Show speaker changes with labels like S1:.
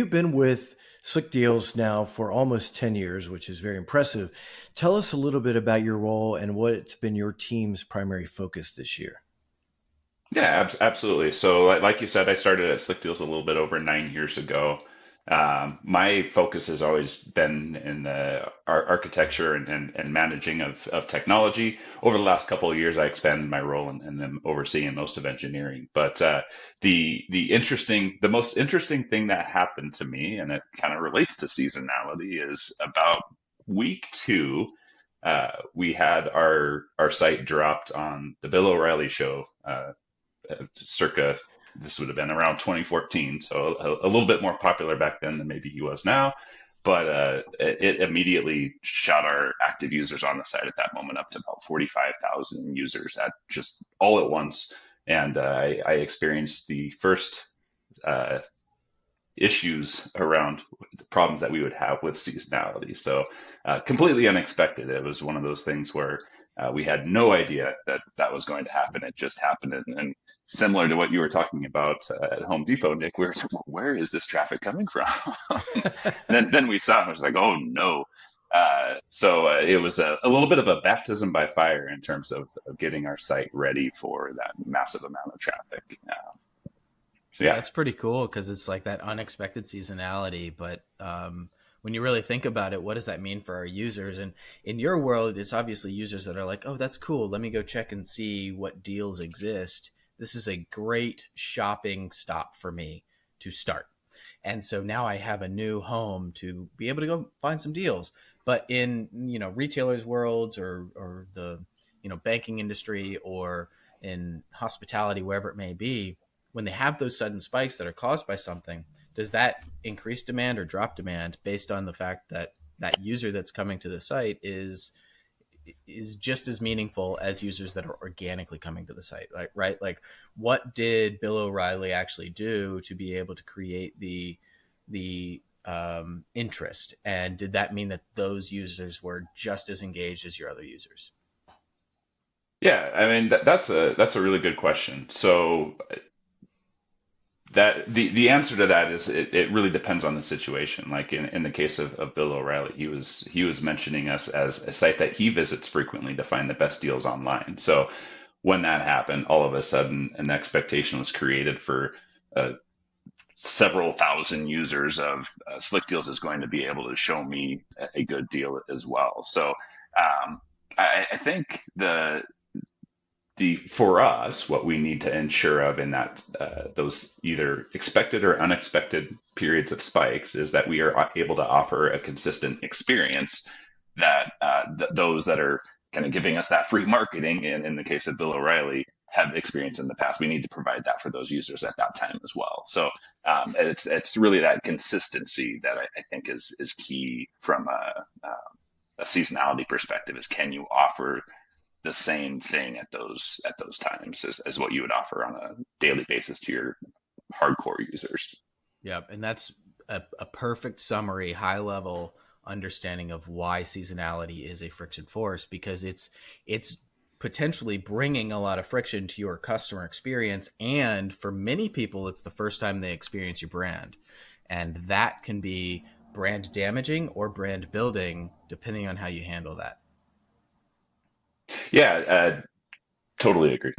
S1: you've been with Slickdeals now for almost 10 years, which is very impressive. Tell us a little bit about your role and what's been your team's primary focus this year.
S2: Yeah, absolutely. So, like you said, I started at Slickdeals a little bit over 9 years ago. My focus has always been in the architecture and managing of technology. Over the last couple of years, I expanded my role and am overseeing most of engineering. But the most interesting thing that happened to me, and it kind of relates to seasonality, is about week two. We had our site dropped on the Bill O'Reilly show. Circa this would have been around 2014, so a little bit more popular back then than maybe he was now. But it immediately shot our active users on the site at that moment up to about 45,000 users at just all at once. And I experienced the first uh, issues around the problems that we would have with seasonality. So completely unexpected. It was one of those things where we had no idea that that was going to happen. It just happened. And similar to what you were talking about at Home Depot, Nick, we were saying, where is this traffic coming from? and then we saw it, and it was like, oh no. It was a little bit of a baptism by fire in terms of getting our site ready for that massive amount of traffic. So yeah,
S3: That's pretty cool because it's like that unexpected seasonality. But when you really think about it, what does that mean for our users? And in your world, it's obviously users that are like, oh, that's cool. Let me go check and see what deals exist. This is a great shopping stop for me to start. And so now I have a new home to be able to go find some deals. But in, retailers' worlds or the, banking industry or in hospitality, wherever it may be, when they have those sudden spikes that are caused by something, does that increase demand or drop demand based on the fact that that user that's coming to the site is just as meaningful as users that are organically coming to the site, right? Like, what did Bill O'Reilly actually do to be able to create the interest, and did that mean that those users were just as engaged as your other users?
S2: yeah. I mean that's a really good question. So that the answer to that is it really depends on the situation. Like in the case of Bill O'Reilly, he was mentioning us as a site that he visits frequently to find the best deals online. So when that happened, all of a sudden an expectation was created for uh, several thousand users of Slick Deals is going to be able to show me a good deal as well. So I think the for us, what we need to ensure of in that those either expected or unexpected periods of spikes is that we are able to offer a consistent experience that those that are kind of giving us that free marketing, and in the case of Bill O'Reilly, have experienced in the past. We need to provide that for those users at that time as well. So it's really that consistency that I think is key from a seasonality perspective. Is can you offer the same thing at those times as what you would offer on a daily basis to your hardcore users.
S3: Yep. And that's a perfect summary, high level understanding of why seasonality is a friction force, because it's potentially bringing a lot of friction to your customer experience. And for many people, it's the first time they experience your brand. And that can be brand damaging or brand building, depending on how you handle that.
S2: Yeah, totally agree.